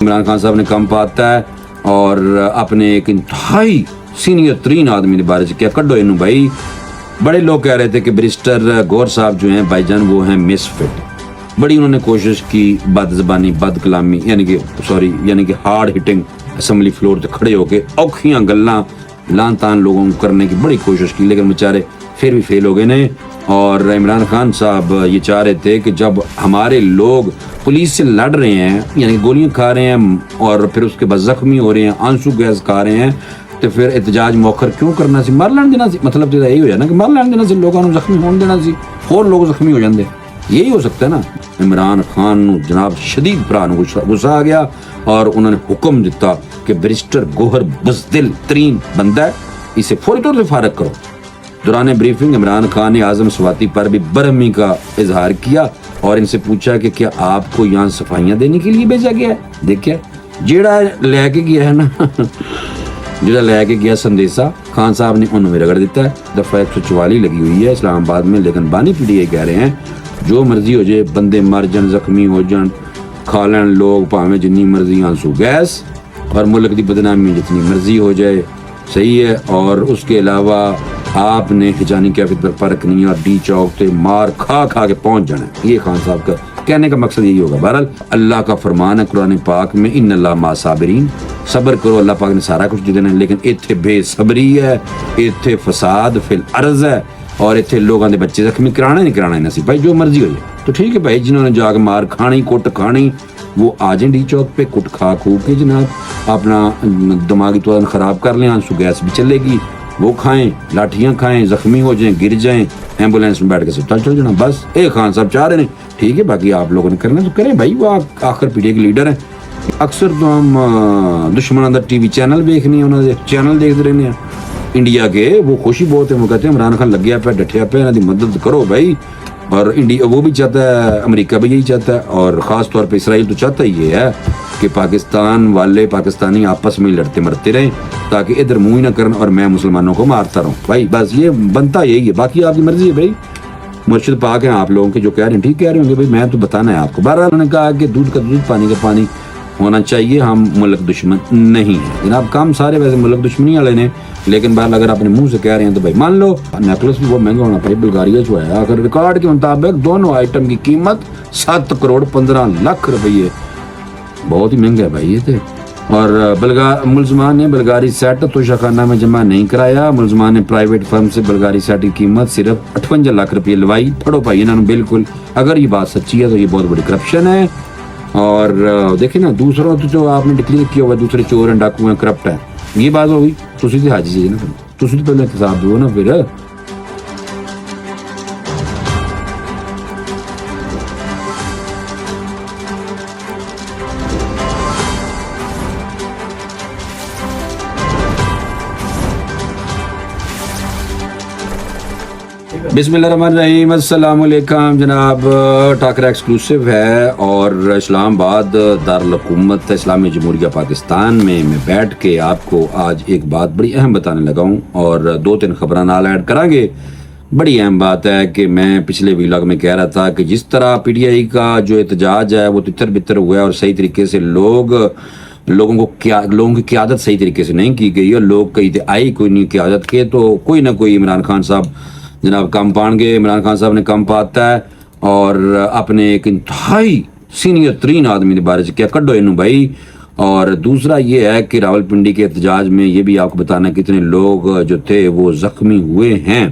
عمران خان صاحب نے کم پاتا ہے اور اپنے ایک انتہائی سینئر ترین آدمی کے بارے سے کیا کڈو انہوں بھائی. بڑے لوگ کہہ رہے تھے کہ بیرسٹر گور صاحب جو ہیں بھائی جان وہ ہیں مس فٹ. بڑی انہوں نے کوشش کی بد زبانی بد کلامی یعنی کہ ہارڈ ہٹنگ اسمبلی فلور سے کھڑے ہو کے اوکھیاں گلاں لان تان لوگوں کو کرنے کی بڑی کوشش کی, لیکن بیچارے پھر بھی فیل ہو گئے نے. اور عمران خان صاحب یہ چاہ رہے تھے کہ جب ہمارے لوگ پولیس سے لڑ رہے ہیں یعنی گولیاں کھا رہے ہیں اور پھر اس کے بعد زخمی ہو رہے ہیں, آنسو گیس کھا رہے ہیں, تو پھر احتجاج موخر کیوں کرنا سی, مار لین دینا سی. مطلب تو یہی ہو جائے نا کہ مار لین دینا سی, لوگوں کو زخمی ہون دینا سی, اور لوگ زخمی ہو جاندے. یہی ہو سکتا ہے نا. عمران خان جناب شدید پران غصہ آ گیا اور انہوں نے حکم دیتا کہ بیرسٹر گوہر بزدل ترین بندہ ہے, اسے فوری طور سے فارغ کرو. دوران بریفنگ عمران خان نے اعظم سواتی پر بھی برہمی کا اظہار کیا اور ان سے پوچھا کہ کیا آپ کو یہاں صفائیاں دینے کے لیے بھیجا گیا ہے. دیکھیں جیڑا لے کے گیا ہے نا جیڑا لے کے گیا سندیسا خان صاحب نے انہوں میں رگڑ دیتا ہے. دفعہ 144 لگی ہوئی ہے اسلام آباد میں, لیکن بانی پی ٹی آئی کہہ رہے ہیں جو مرضی ہو جائے, بندے مر جان زخمی ہو جان کھا لین لوگ پاویں جنی مرضی آنسو گیس, اور ملک دی بدنامی جتنی مرضی ہو جائے صحیح ہے. اور اس کے علاوہ آپ نے ہجانی کیفیت پر فرق نہیں اور ڈی چوک تے مار کھا کے پہنچ جانا ہے. یہ خان صاحب کا کہنے کا مقصد یہی ہوگا. بہرحال اللہ کا فرمان ہے قرآن پاک میں, ان اللہ مع صابرین, صبر کرو اللہ پاک نے سارا کچھ دے دینا ہے. لیکن ایتھے بے صبری ہے, ایتھے فساد فی الارض ہے, اور ایتھے لوگاں دے بچے زخمی کرانا نہیں کرانا نصیب. بھائی جو مرضی ہو جائے تو ٹھیک ہے بھائی, جنہوں نے جا کے مار کھانی کٹ کھانی وہ آ جائیں ڈی چوک پہ, کٹ کھا کے جناب اپنا دماغی توازن خراب کر لیں, آنسو گیس بھی چلے گی, وہ کھائیں لاٹھیاں کھائیں زخمی ہو جائیں گر جائیں ایمبولینس میں بیٹھ کے اسپتال چل جانا. بس اے خان صاحب چاہ رہے ہیں ٹھیک ہے, باقی آپ لوگوں نے کرنا تو کریں بھائی, وہ آخر پیڑھی کے لیڈر ہیں. اکثر تو ہم دشمنوں دا ٹی وی چینل دیکھنے ہیں, انہوں نے چینل دیکھتے رہنے ہیں انڈیا کے, وہ خوشی بہت ہے, وہ کہتے ہیں عمران خان لگیا پہ ڈٹیا پہ انہوں دی مدد کرو بھائی. اور انڈیا وہ بھی چاہتا ہے, امریکہ بھی یہی چاہتا ہے, اور خاص طور پہ اسرائیل تو چاہتا ہی یہ ہے کہ پاکستان والے پاکستانی آپس میں لڑتے مرتے رہیں تاکہ ادھر منہ ہی نہ کرن اور میں مسلمانوں کو مارتا رہوں. بھائی بس یہ بنتا یہی ہے, باقی آپ کی مرضی ہے بھائی. مرشد پاک ہیں آپ لوگوں کے جو کہہ رہے ہیں ٹھیک کہہ رہے ہوں گے بھائی, میں تو بتانا ہے آپ کو. بہرحال انہوں نے کہا کہ دودھ کا دودھ پانی کا پانی ہونا چاہیے, ہم ملک دشمن نہیں ہیں جناب. کام سارے ویسے ملک دشمنی والے نے, لیکن بہرحال اگر اپنے منہ سے کہہ رہے ہیں تو بھائی مان لو. نیکلس بھی بہت مہنگا ہونا پڑے بلغاریہ جو ہے, اگر ریکارڈ کے مطابق دونوں آئٹم کی قیمت 7 کروڑ 15 لاکھ روپیے, بہت ہی مہنگا ہے بھائی یہ تھے. اور ملزمان نے بلغاری سیٹ توشہ خانہ میں جمع نہیں کرایا. ملزمان نے پرائیویٹ فرم سے بلغاری سیٹ کی قیمت صرف 58 لاکھ روپے لوائی. پڑھو بھائی انہوں نے بالکل, اگر یہ بات سچی ہے تو یہ بہت بڑی کرپشن ہے. اور دیکھیں نا دوسروں تو جو آپ نے ڈکلیئر کیا ہوا دوسرے چور ہیں ڈاکو ہیں کرپٹ ہیں, یہ بات ہوگی تسی تے حاجی جی نا, تسی تو پہلے احتساب دو نا. پھر بسم اللہ الرحمن الرحیم, السلام علیکم جناب. ٹاکرا ایکسکلوسیو ہے اور اسلام آباد دارالحکومت اسلامی جمہوریہ پاکستان میں بیٹھ کے آپ کو آج ایک بات بڑی اہم بتانے لگا ہوں, اور 2-3 خبریں نال ایڈ کریں گے. بڑی اہم بات ہے کہ میں پچھلے ویلاگ میں کہہ رہا تھا کہ جس طرح پی ٹی آئی کا جو احتجاج ہے وہ تتر بتر ہوا ہے اور صحیح طریقے سے لوگوں کی قیادت صحیح طریقے سے نہیں کی گئی, اور لوگ کہیں آئی کوئی نہیں قیادت کے, تو کوئی نہ کوئی عمران خان صاحب جناب کم پان گے. عمران خان صاحب نے کم پاتا ہے اور اپنے ایک انتہائی سینئر ترین آدمی کے بارے سے کیا کڈو انہوں بھائی. اور دوسرا یہ ہے کہ راول پنڈی کے احتجاج میں یہ بھی آپ کو بتانا ہے کتنے لوگ جو تھے وہ زخمی ہوئے ہیں,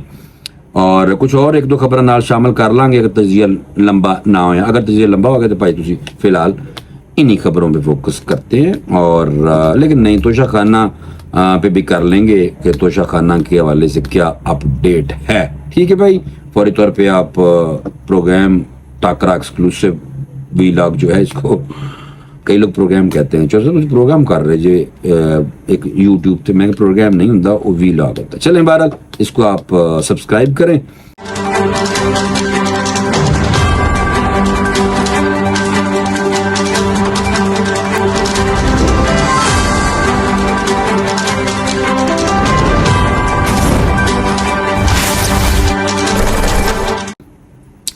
اور کچھ اور 1-2 خبریں نال شامل کر لیں گے اگر تجزیہ لمبا نہ ہویا. اگر تجزیہ لمبا ہو گیا تو بھائی تسی فی الحال انہی خبروں پہ فوکس کرتے ہیں, اور لیکن نہیں توشہ خانہ پہ بھی کر لیں گے کہ توشہ خانہ کے حوالے سے کیا اپ ڈیٹ ہے. ٹھیک ہے بھائی, فوری طور پہ آپ پروگرام ٹاکرا ایکسکلوسیو ویلاگ جو ہے, اس کو کئی لوگ پروگرام کہتے ہیں, چلو کچھ پروگرام کر رہے جی ایک یوٹیوب پہ, میں پروگرام نہیں ہوتا وہ ویلاگ ہوتا. چلیں بہرحال اس کو آپ سبسکرائب کریں.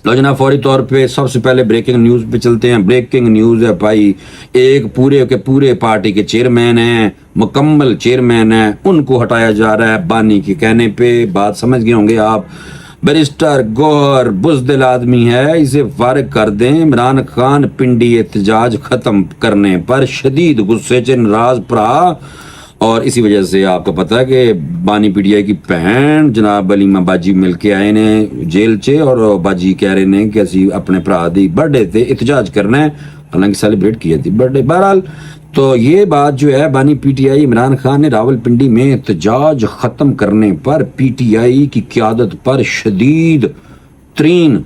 لو لو جناب فوری طور پہ سب سے پہلے بریکنگ نیوز پہ چلتے ہیں. بریکنگ نیوز ہے بھائی, ایک پورے کے پورے پارٹی کے چیئرمین ہیں, مکمل چیئرمین ہیں, ان کو ہٹایا جا رہا ہے بانی کے کہنے پہ. بات سمجھ گئے ہوں گے آپ. بیرسٹر گوہر بزدل آدمی ہے, اسے فارغ کر دیں. عمران خان پنڈی احتجاج ختم کرنے پر شدید غصے سے ناراض پرا, اور اسی وجہ سے آپ کو پتا ہے کہ بانی پی ٹی آئی کی بہن جناب علیمہ باجی مل کے آئے نے جیل چے, اور باجی کہہ رہے نے کہ اسی اپنے بھرا دی برتھ ڈے تے احتجاج کرنا ہے, حالانکہ سیلیبریٹ کیا تھی برتھ ڈے. بہرحال تو یہ بات جو ہے بانی پی ٹی آئی, عمران خان نے راول پنڈی میں احتجاج ختم کرنے پر پی ٹی آئی کی قیادت پر شدید ترین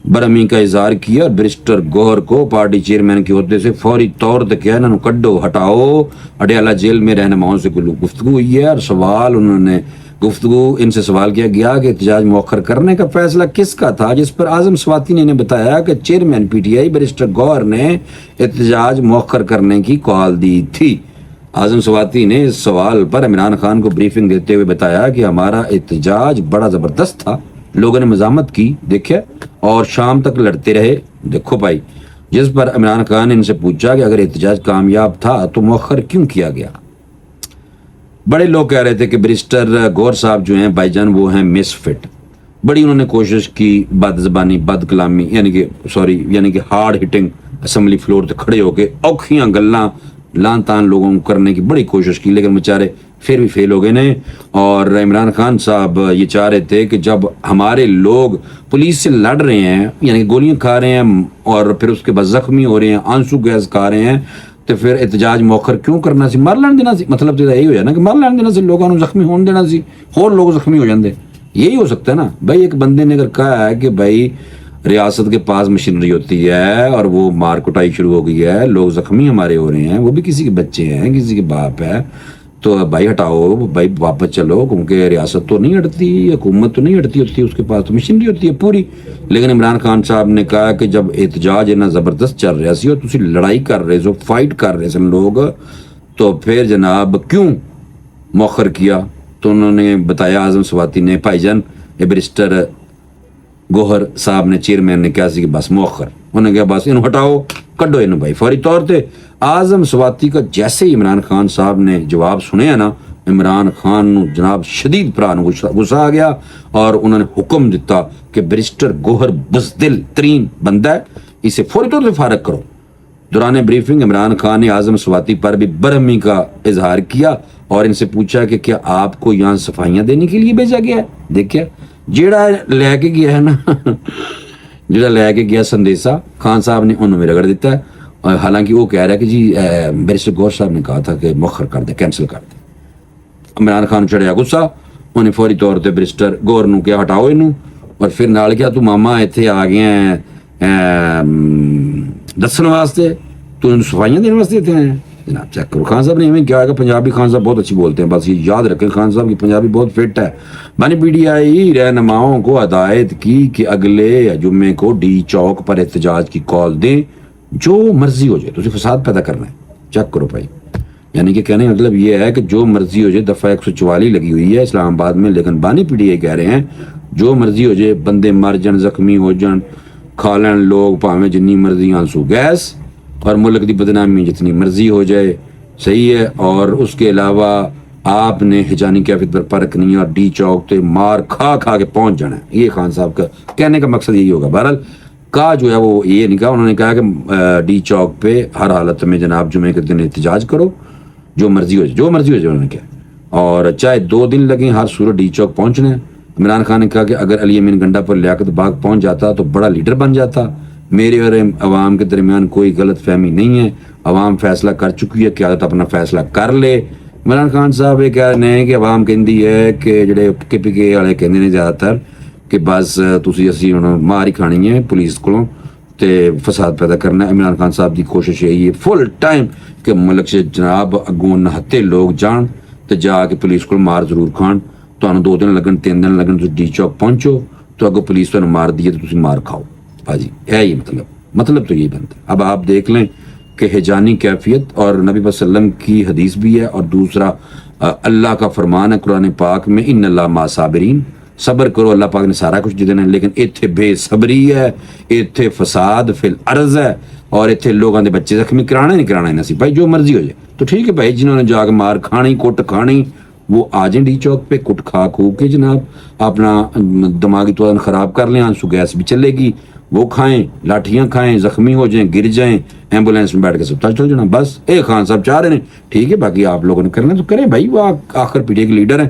برہمی کا اظہار کیا, اور بیرسٹر گوہر کو پارٹی چیئرمین کے عہدے سے فوری طور پہ کیا انہوں کڈو ہٹاؤ. اڈیالہ جیل میں رہنماؤں سے گفتگو ہوئی ہے, اور سوال انہوں نے گفتگو ان سے سوال کیا گیا کہ احتجاج مؤخر کرنے کا فیصلہ کس کا تھا, جس پر اعظم سواتی نے بتایا کہ chairman P T I barrister Gohar نے احتجاج مؤخر کرنے کی کال دی تھی. اعظم سواتی نے اس سوال پر عمران خان کو بریفنگ دیتے ہوئے بتایا کہ ہمارا احتجاج بڑا زبردست تھا, لوگوں نے مزاحمت کی دیکھے اور شام تک لڑتے رہے. دیکھو بھائی, جس پر عمران خان نے ان سے پوچھا کہ اگر احتجاج کامیاب تھا تو مؤخر کیوں کیا گیا. بڑے لوگ کہہ رہے تھے کہ بیرسٹر گوہر صاحب جو ہیں بھائی جان وہ ہیں مس فٹ. بڑی انہوں نے کوشش کی بد زبانی بد کلامی یعنی کہ ہارڈ ہٹنگ اسمبلی فلور تے کھڑے ہو کے اوکھیاں گلاں لان تان لوگوں کو کرنے کی بڑی کوشش کی, لیکن بیچارے پھر بھی فیل ہو گئے نے. اور عمران خان صاحب یہ چاہ رہے تھے کہ جب ہمارے لوگ پولیس سے لڑ رہے ہیں, یعنی گولیاں کھا رہے ہیں اور پھر اس کے بعد زخمی ہو رہے ہیں, آنسو گیس کھا رہے ہیں, تو پھر احتجاج مؤخر کیوں کرنا سی, مار لین دینا سی. مطلب تو یہی ہو جائے نا کہ مار لین دینا سی, لوگوں کو زخمی ہون دینا سی, اور لوگ زخمی ہو جاندے. یہی ہو سکتا ہے نا بھائی. ایک بندے نے اگر کہا ہے کہ بھائی ریاست کے پاس مشینری ہوتی ہے اور وہ مار کٹائی شروع ہو گئی ہے, لوگ زخمی ہمارے ہو رہے ہیں, وہ بھی کسی کے بچے ہیں, کسی کے باپ ہے, تو بھائی ہٹاؤ بھائی, واپس چلو, کیونکہ ریاست تو نہیں ہٹتی, حکومت تو نہیں ہٹتی ہوتی, اس کے پاس تو مشینری ہوتی ہے پوری. لیکن عمران خان صاحب نے کہا کہ جب احتجاج اتنا زبردست چل رہا سی اور تسی لڑائی کر رہے سو, فائٹ کر رہے سن لوگ, تو پھر جناب کیوں مؤخر کیا. تو انہوں نے بتایا اعظم سواتی نے, بھائی جان بیرسٹر گوہر صاحب نے چیئرمین نے کہا سی کہ بس مؤخر, انہوں نے کہا بس انہوں ہٹاؤ کڈو انہوں بھائی فوری طور پہ. اعظم سواتی کا جیسے ہی عمران خان صاحب نے جواب سنے نا, عمران خان نو جناب شدید پران غصہ آ گیا, اور انہوں نے حکم دیتا کہ بیرسٹر گوہر بزدل ترین بندہ ہے, اسے فوری طور سے فارغ کرو. دوران بریفنگ عمران خان نے اعظم سواتی پر بھی برہمی کا اظہار کیا اور ان سے پوچھا کہ کیا آپ کو یہاں صفائیاں دینے کے لیے بھیجا گیا ہے. دیکھیں جیڑا لے کے گیا ہے نا جیڑا لے کے گیا سندیسا خان صاحب نے انہوں میں رگڑ دیتا ہے, اور حالانکہ وہ کہہ رہا ہے کہ جی بیرسٹر گوہر صاحب نے کہا تھا کہ مؤخر کر دے, کینسل کر دے. عمران خان چڑھیا غصہ, انہیں فوری طور پہ بیرسٹر گوہر نو کیا ہٹاؤ انہوں, اور پھر نال کیا تو ماما ایتھے آ گئے ہیں دسن واسطے, تو انہوں صفائیاں دینے واسطے اتنے ہیں. جناب چیک کرو, خان صاحب نے ہمیں کیا ہے کہ پنجابی خان صاحب بہت اچھی بولتے ہیں, بس یہ یاد رکھیں خان صاحب کی پنجابی بہت فٹ ہے. بانی پی ٹی آئی رہنماؤں کو ہدایت کی کہ اگلے جمعے کو ڈی چوک پر احتجاج کی کال دیں, جو مرضی ہو جائے, تو فساد پیدا کرنا ہے. چیک کرو بھائی, یعنی کہ کہنے کا مطلب یہ ہے کہ جو مرضی ہو جائے. دفعہ 144 لگی ہوئی ہے اسلام آباد میں, لیکن بانی پی ٹی آئی کہہ رہے ہیں جو مرضی ہو جائے, بندے مر جان, زخمی ہو جان, کھا لین لوگ پاویں جنی مرضی آنسو گیس, اور ملک دی بدنامی جتنی مرضی ہو جائے, صحیح ہے. اور اس کے علاوہ آپ نے ہجانی کیفیت پر پرکھ نہیں اور ڈی چوک تے مار کھا کھا کے پہنچ جانا ہے. یہ خان صاحب کا کہنے کا مقصد یہی ہوگا. بہرحال کا جو ہے وہ یہ نہیں کہا, انہوں نے کہا کہ ڈی چوک پہ ہر حالت میں جناب جمعے کے دن احتجاج کرو, جو مرضی ہو جائے, جو مرضی ہو جائے, انہوں نے کہا, اور چاہے 2 دن لگیں, ہر صورت ڈی چوک پہنچنا ہے. عمران خان نے کہا کہ اگر علی امین گنڈا پر لیاقت باغ پہنچ جاتا تو بڑا لیڈر بن جاتا. میرے اور عوام کے درمیان کوئی غلط فہمی نہیں ہے, عوام فیصلہ کر چکی ہے, قیادت اپنا فیصلہ کر لے. عمران خان صاحب یہ کہہ رہے ہیں کہ عوام کہندی ہے کہ جڑے کے پی کے والے کہندے نے زیادہ تر کہ بس تسی اسی ہن مار ہی کھانی ہے پولیس کولوں تے فساد پیدا کرنا ہے. عمران خان صاحب دی کوشش یہی ہے فل ٹائم کہ ملک سے جناب اگوں نہتے لوگ جان تے جا کے پولیس کو مار ضرور کھان. تانوں 2 دن لگن 3 دن لگن, تو ڈی چوک پہنچو تو اگوں پولیس تانوں مار دیے تو تسی مار کھاؤ. باجی ہے یہ مطلب تو یہی بنتا ہے. اب آپ دیکھ لیں کہ ہجانی کیفیت اور نبی صلی اللہ علیہ وسلم کی حدیث بھی ہے, اور دوسرا اللہ کا فرمان ہے قرآن پاک میں, ان اللہ مع صابرین, صبر کرو, اللہ پاک نے سارا کچھ دے دینا. لیکن اتنے بے صبری ہے, اتنے فساد فی الارض ہے, اور اتنے لوگوں کے بچے زخمی کرانا نہیں کرانا ہے سی بھائی, جو مرضی ہو جائے. تو ٹھیک ہے بھائی, جنہوں نے جا کے مار کھانی, کٹ کھانی, وہ آ جائیں ڈی چوک پہ, کٹ کھا کھو کے جناب اپنا دماغی توازن خراب کر لیں. آنسو گیس بھی چلے گی, وہ کھائیں, لاٹھیاں کھائیں, زخمی ہو جائیں, گر جائیں, ایمبولینس میں بیٹھ کے اسپتال چل جانا. بس اے خان صاحب چاہ رہے ہیں, ٹھیک ہے, باقی آپ لوگوں نے کرنا تو کریں بھائی, وہ آخر پی ٹی آئی کے لیڈر ہیں.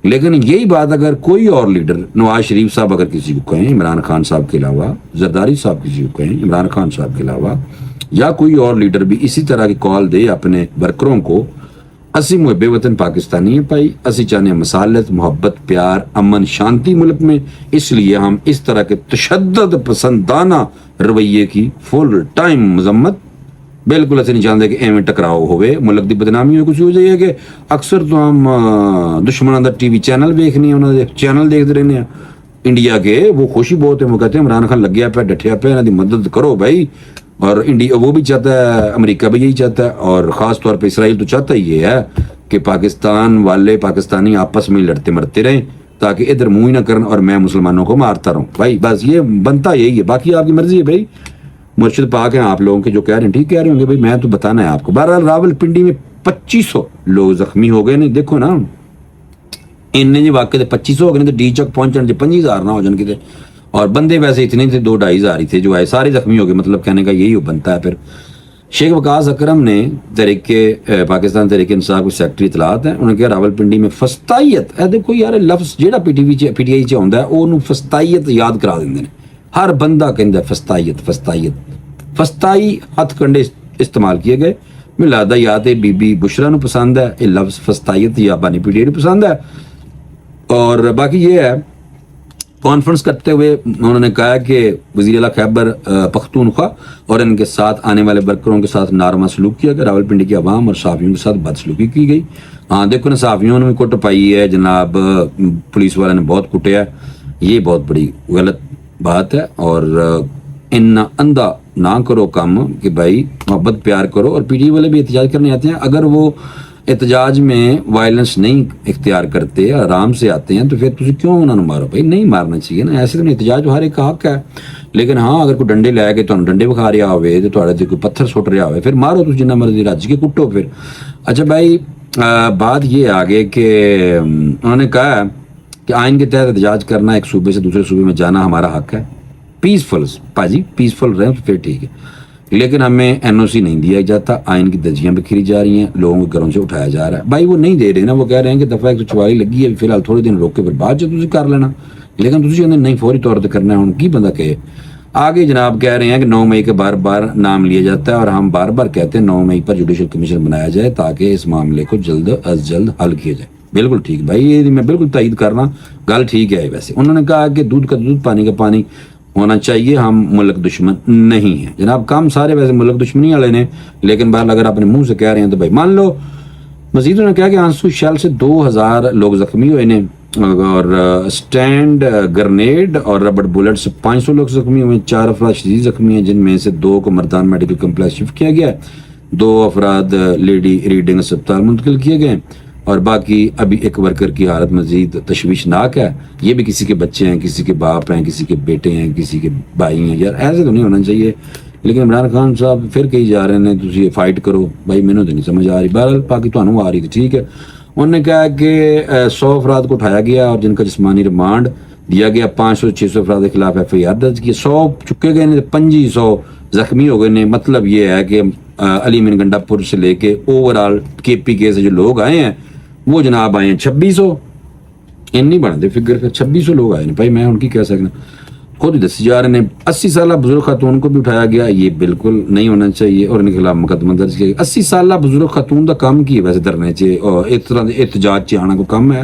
لیکن یہی بات اگر کوئی اور لیڈر, نواز شریف صاحب اگر کسی کو کہیں, عمران خان صاحب کے علاوہ, زرداری صاحب کسی کو کہیں, عمران خان صاحب کے علاوہ, یا کوئی اور لیڈر بھی اسی طرح کی کال دے اپنے ورکروں کو, اسی محب وطن پاکستانی ہیں بھائی, اسی چاہنے مسالت, محبت, پیار, امن, شانتی ملک میں. اس لیے ہم اس طرح کے تشدد پسندانہ رویے کی فل ٹائم مذمت بالکل ایسے نہیں چاہتے کہ ایویں ٹکراؤ ہوئے, ملک دی بدنامی ہوئے. کچھ ہو جائے کہ اکثر تو ہم دشمنوں دا ٹی وی چینل ویکھنے ہیں, انہوں نے چینل دیکھتے رہنے ہیں انڈیا کے, وہ خوشی بہت ہے, وہ کہتے ہیں عمران خان لگیا پہ, ڈٹیا پہ, انہوں دی مدد کرو بھائی. اور انڈیا وہ بھی چاہتا ہے, امریکہ بھی یہی چاہتا ہے, اور خاص طور پہ اسرائیل تو چاہتا ہی یہ ہے کہ پاکستان والے, پاکستانی آپس میں لڑتے مرتے رہیں تاکہ ادھر منہ ہی نہ کرن اور میں مسلمانوں کو مارتا رہوں. بھائی بس یہ بنتا یہی ہے, باقی آپ کی مرضی ہے بھائی. مرشد پاک ہیں آپ لوگوں کے جو کہہ رہے ہیں, ٹھیک کہہ رہے ہوں گے بھائی, میں تو بتانا ہے آپ کو. بہرحال راول پنڈی میں 2500 لوگ زخمی ہو گئے نے. دیکھو نا, ان جی واقع 2500 ہو گئے تو ڈی چوک پہنچنے جو 5000 نہ ہو جان کتے, اور بندے ویسے اتنے تھے 2-2.5 ہی تھے جو آئے, سارے زخمی ہو گئے. مطلب کہنے کا یہی بنتا ہے. پھر شیخ وقاص اکرم نے تحریک پاکستان تحریک انصاف کے سیکٹری اطلاعات ہیں, انہوں نے کہا راول پنڈی میں فسطائیت, دیکھو یار لفظ جہاں پی ٹی آئی آتا ہے وہ فسطائیت یاد کرا دیں. ہر بندہ کہتا فسطائیت فسطائیت, فسطائی ہتھ کنڈے استعمال کیے گئے. مجھے لگتا یا تو بی بی بشرا نو پسند ہے یہ لفظ فسطائیت, یا بانی پی ٹی آئی پسند ہے. اور باقی یہ ہے, کانفرنس کرتے ہوئے انہوں نے کہا کہ وزیر اعلیٰ خیبر پختونخوا اور ان کے ساتھ آنے والے ورکروں کے ساتھ ناروا سلوک کیا گیا. راول پنڈی کی عوام اور صحافیوں کے ساتھ بدسلوکی کی گئی. ہاں دیکھو نا, صحافیوں نے بھی کٹ پائی ہے جناب, پولیس والے نے بہت کٹیا ہے, یہ بہت بڑی غلط بات ہے. اور ان اندھا نہ کرو کام کہ بھائی محبت پیار کرو. اور پی ٹی آئی والے بھی احتجاج کرنے آتے ہیں, اگر وہ احتجاج میں وائلنس نہیں اختیار کرتے, آرام سے آتے ہیں, تو پھر تسی کیوں انہوں نے مارو بھائی؟ نہیں مارنا چاہیے نا. ایسے تو احتجاج ہر ایک حق ہے, لیکن ہاں اگر کوئی ڈنڈے لے کے تمہیں ڈنڈے بکھا رہا ہوئے, تو تھوڑے تے کوئی پتھر سٹ رہا ہوئے, پھر مارو تو جنہ مرضی رج کے کٹو پھر. اچھا بھائی, بات یہ آگے کہ انہوں نے کہا کہ آئین کے تحت احتجاج کرنا, ایک صوبے سے دوسرے صوبے میں جانا ہمارا حق ہے. پیسفل پاجی, پیسفل رہیں تو پھر ٹھیک ہے, لیکن ہمیں این او سی نہیں دیا جاتا. آئین کی درجیاں بکھری جا رہی ہیں, لوگوں کے گھروں سے اٹھایا جا رہا ہے. بھائی وہ نہیں دے رہے نا, وہ کہہ رہے ہیں کہ دفعہ 144 لگی ہے, فی الحال تھوڑے دن روک کے پھر بعد تھی کر لینا. لیکن تھی چاہتے نہیں فوری طور پہ کرنا ہے, ان کی بندہ کہے. آگے جناب کہہ رہے ہیں کہ 9 مئی کے بار بار نام لیا جاتا ہے, اور ہم بار بار کہتے ہیں 9 مئی پر جوڈیشل کمیشن بنایا جائے تاکہ اس معاملے کو جلد از جلد حل کیا جائے. بالکل ٹھیک بھائی, یہ میں بالکل تائید کرنا, گل ٹھیک ہے. ویسے انہوں نے کہا کہ دودھ کا دودھ پانی کا پانی ہونا چاہیے, ہم ملک دشمن نہیں ہیں. جناب کام سارے ویسے ملک دشمنی والے نے, لیکن بہرحال اگر اپنے منہ سے کہہ رہے ہیں تو بھائی مان لو. مزید انہوں نے کہا کہ آنسو شیل سے 2000 لوگ زخمی ہوئے نے, اور اسٹینڈ گرنیڈ اور ربڑ بلٹ سے 500 لوگ زخمی ہوئے. 4 افراد شدید زخمی ہیں, جن میں سے 2 کو مردان میڈیکل کمپلیکس شفٹ کیا گیا ہے, 2 افراد لیڈی ریڈنگ اسپتال منتقل کیے گئے, اور باقی ابھی ایک ورکر کی حالت مزید تشویشناک ہے. یہ بھی کسی کے بچے ہیں, کسی کے باپ ہیں, کسی کے بیٹے ہیں, کسی کے بھائی ہیں. یار ایسے تو نہیں ہونا چاہیے. لیکن عمران خان صاحب پھر کہی جا رہے ہیں تجھے فائٹ کرو. بھائی میں نے تو نہیں سمجھ آ رہی. بہرحال باقی تو آ رہی تھی, ٹھیک ہے. انہوں نے کہا کہ 100 افراد کو اٹھایا گیا اور جن کا جسمانی ریمانڈ دیا گیا. 500-600 افراد کے خلاف ایف آئی آر درج کی. 100 چکے گئے نے, 2500 زخمی ہو گئے نے. مطلب یہ ہے کہ علی من گنڈا پور سے لے کے اوور آل کے پی کے سے جو لوگ آئے ہیں وہ جناب آئے ہیں 2600. ان نہیں بڑھتے فگر کا, 2600 لوگ آئے ہیں بھائی. میں ان کی کہہ سکنا, خود ہی دسی جا رہے ہیں. 80 سالہ بزرگ خاتون کو بھی اٹھایا گیا, یہ بالکل نہیں ہونا چاہیے, اور ان کے خلاف مقدمہ درج کیا گیا. 80 سالہ بزرگ خاتون کا کام کی ہے ویسے دھرنے چ اور اس طرح احتجاج چ آنا کو کم ہے.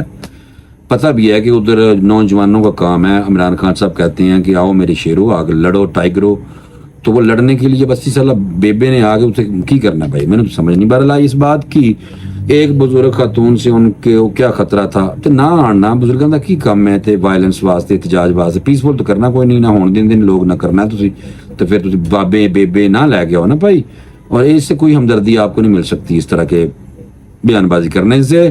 پتہ بھی ہے کہ ادھر نوجوانوں کا کام ہے. عمران خان صاحب کہتے ہیں کہ آؤ میرے شیرو, آگ لڑو ٹائگرو, تو وہ لڑنے کے لیے 80 سالہ بیبے نے آگے اسے کی کرنا بھائی, میں نے تو سمجھ نہیں بہرحال اس بات کی. ایک بزرگ خاتون سے ان کے کیا خطرہ تھا, تو نہ آنا بزرگوں کا کی کام ہے. وائلنس واسطے, احتجاج واسطے, پیسفل تو کرنا کوئی نہیں, نہ ہون دن لوگ نہ کرنا ہے تو پھر بابے بیبے نہ لے گیا ہو نا بھائی. اور اس سے کوئی ہمدردی آپ کو نہیں مل سکتی اس طرح کے بیان بازی کرنے سے.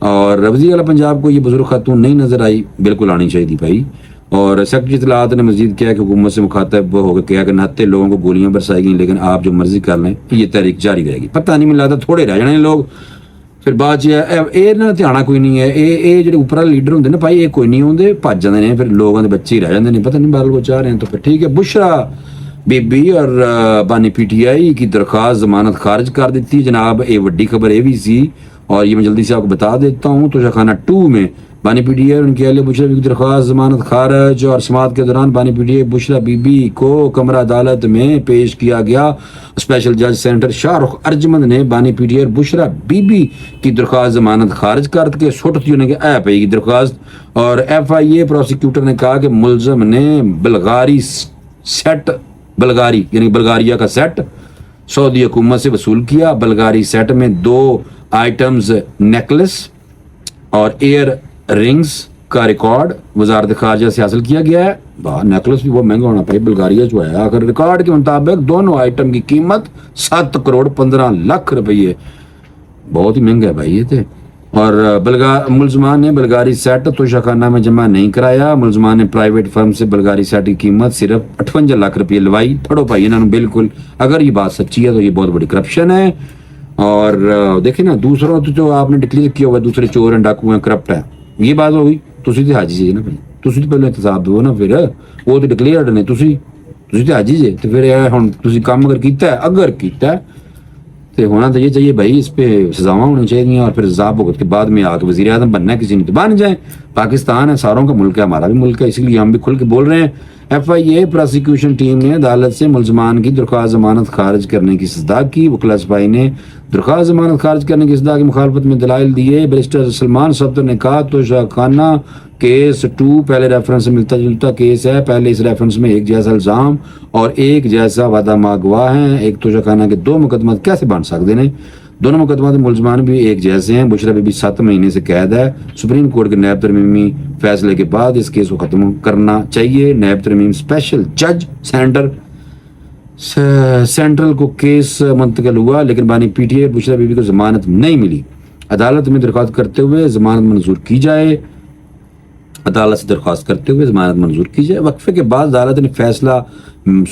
اور وزیر اعلیٰ پنجاب کو یہ بزرگ خاتون نہیں نظر آئی، بالکل آنی چاہیے تھی بھائی۔ اور سیکرٹری اطلاعات نے مزید کیا کہ حکومت سے مخاطب ہو کے کیا کہ 69 لوگوں کو گولیاں برسائی گئیں، لیکن آپ جو مرضی کر لیں یہ تحریک جاری رہے گی۔ پتہ نہیں، مجھے لگتا تھوڑے رہ جانے لوگ، پھر بعد یہ نہ دھیانا کوئی نہیں ہے، یہ جڑے اوپر والے لیڈر ہوندے نا بھائی، یہ کوئی نہیں ہوندے، بھج جاندے نے، پھر لوگوں دے بچے ہی رہ جاندے نے، پتہ نہیں بال وہ چاہ رہے ہیں۔ تو پھر ٹھیک ہے، بشرا بی بی اور بانی پی ٹی آئی کی درخواست ضمانت خارج کر دیتی جناب۔ یہ وڈی خبر یہ بھی سی، اور یہ میں جلدی سے آپ کو بتا دیتا ہوں۔ تو خانہ 2 میں بانی پی ٹی آئی ان کے اہل بشرا بی بی کی درخواست ضمانت خارج، اور سماعت کے دوران بانی پی T I Bushra be be کو کمرہ عدالت میں پیش کیا گیا۔ اسپیشل جج سینٹر شاہ رخ ارجمند نے بانی پی T I Bushra be be کی درخواست ضمانت خارج کر کے سٹ تھی انہیں کہ اے پئی کی درخواست۔ اور ایف آئی اے پروسیکیوٹر نے کہا کہ ملزم نے بلغاری یعنی بلغاریہ کا سیٹ سعودی حکومت سے وصول کیا۔ بلغاری سیٹ میں 2 آئٹمز نیکلس اور ایئر رنگز کا ریکارڈ وزارت خارجہ سے حاصل کیا گیا ہے۔ نیکلس بھی بہت مہنگا ہونا پڑے، بلغاریہ جو ہے۔ اگر ریکارڈ کے مطابق دونوں آئٹم کی قیمت 7 کروڑ 15 لاکھ روپئے، بہت ہی مہنگا ہے بھائی یہ تھے۔ اور ملزمان نے بلغاری سیٹ توشہ میں جمع نہیں کرایا۔ ملزمان نے پرائیویٹ فرم سے بلغاری سیٹ کی قیمت صرف 58 لاکھ روپئے لوائی۔ پڑھو بھائی انہوں نے بالکل، اگر یہ بات سچی ہے تو یہ بہت بڑی کرپشن ہے۔ اور دیکھیں نا، دوسروں تو جو آپ نے ڈکلیئر کیا ہوا دوسرے چور ہیں، ڈاکو ہیں، کرپٹ ہیں، یہ بات ہوگی۔ تسی تے حاجی جی نا بھائی، تسی تے پہلے احتساب دو نا، پھر وہ تو ڈکلیئرڈ نے، تسی تے حاجی جی، تو پھر ہن تسی کام اگر کیتا ہے تو ہونا تو یہ چاہیے بھائی، اس پہ سزاواں ہونی چاہیے، اور پھر سزا بھگت کے بعد میں آ کے وزیر اعظم بننا ہے، کسی نے تو بن جائیں۔ پاکستان ہے، ساروں کا ملک ہے، ہمارا بھی ملک ہے، اس لیے ہم بھی کھل کے بول رہے ہیں۔ ایف آئی اے پروسیکیوشن ٹیم نے عدالت سے ملزمان کی درخواست ضمانت خارج کرنے کی استدعا کی۔ وکلا سپاہی نے درخواست ضمانت خارج کرنے کی استدعا کی مخالفت میں دلائل دیے۔ بیرسٹر سلمان صفدر نے کہا توشہ خانہ کیس 2 پہلے ریفرنس سے ملتا جلتا کیس ہے۔ پہلے اس ریفرنس میں ایک جیسا الزام اور ایک جیسا وعدہ ماں گواہ ہیں۔ ایک توشہ خانہ کے 2 مقدمات کیسے بن سکتے ہیں؟ دونوں مقدمات ملزمان بھی ایک جیسے ہیں۔ بشرا بی بی 7 مہینے سے قید ہے۔ سپریم کورٹ کے نیب ترمیمی فیصلے کے بعد اس کیس کو ختم کرنا چاہیے۔ نیب ترمیم اسپیشل جج سینٹرل کو کیس منتقل ہوا، لیکن بانی پی T I Bushra be be کو ضمانت نہیں ملی۔ عدالت میں درخواست کرتے ہوئے ضمانت منظور کی جائے۔ عدالت سے درخواست کرتے ہوئے ضمانت منظور کی جائے۔ وقفے کے بعد عدالت نے فیصلہ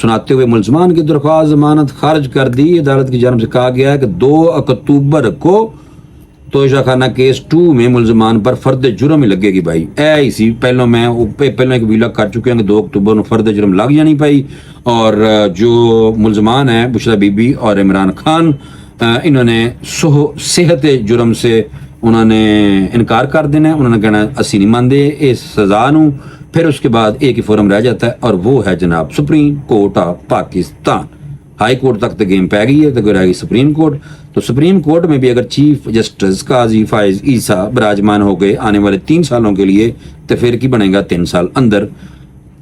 سناتے ہوئے ملزمان کی درخواست ضمانت خارج کر دی۔ عدالت کی جانب سے کہا گیا ہے کہ 2 اکتوبر کو توشہ خانہ کیس 2 میں ملزمان پر فرد جرم ہی لگے گی بھائی۔ اسی پہلوں ایک ویلا کر چکے ہیں کہ 2 اکتوبر میں فرد جرم لگ جانی پائی۔ اور جو ملزمان ہیں بشرا بی بی اور عمران خان، انہوں نے صحت جرم سے انہوں نے انکار کر دینا ہے۔ انہوں نے کہنا اسی نہیں مانتے اس سزا نو۔ پھر اس کے بعد ایک ہی فورم رہ جاتا ہے، اور وہ ہے جناب supreme court of Pakistan. High court تک تو گیم پہ گئی ہے، تو رہ گئی سپریم کورٹ۔ تو سپریم کورٹ میں بھی اگر چیف جسٹس قاضی فائز عیسیٰ براجمان ہو گئے آنے والے 3 سالوں کے لیے، تو پھر کی بنے گا 3 سال اندر۔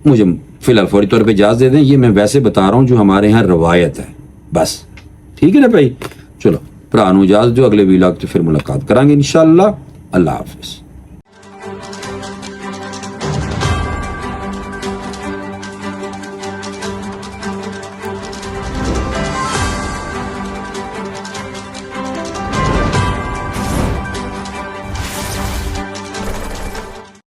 مجھے فی الحال فوری طور پہ اجازت دے دیں، یہ میں ویسے بتا رہا ہوں جو ہمارے یہاں روایت ہے بس، ٹھیک ہے نا بھائی؟ چلو پرانو اجازت جو، اگلے ویلاگ تو پھر ملاقات کریں گے انشاءاللہ۔ اللہ حافظ۔